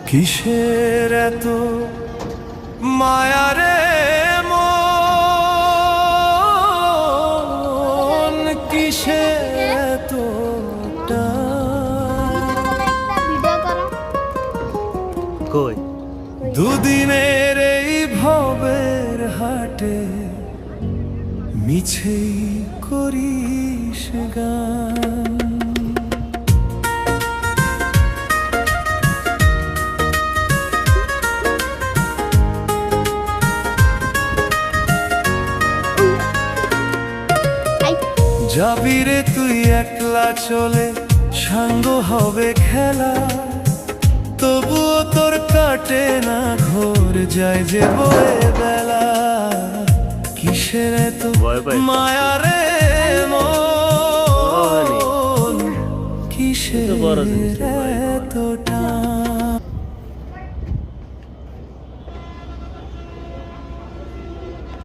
কিসের এত মায়া রে মন, কিসের এত কই দুদিনের এই ভবের হাটে মিছেই করিস গান। যাবি রে তুই একলা চলে, সাঙ্গ হবে খেলা, তবুও তোর কাটে না ঘোর, যায় যে বয়ে বেলা। কিসের এত ভয় পাই। মায়া রে মন, তো বড় কিসের জিনিস।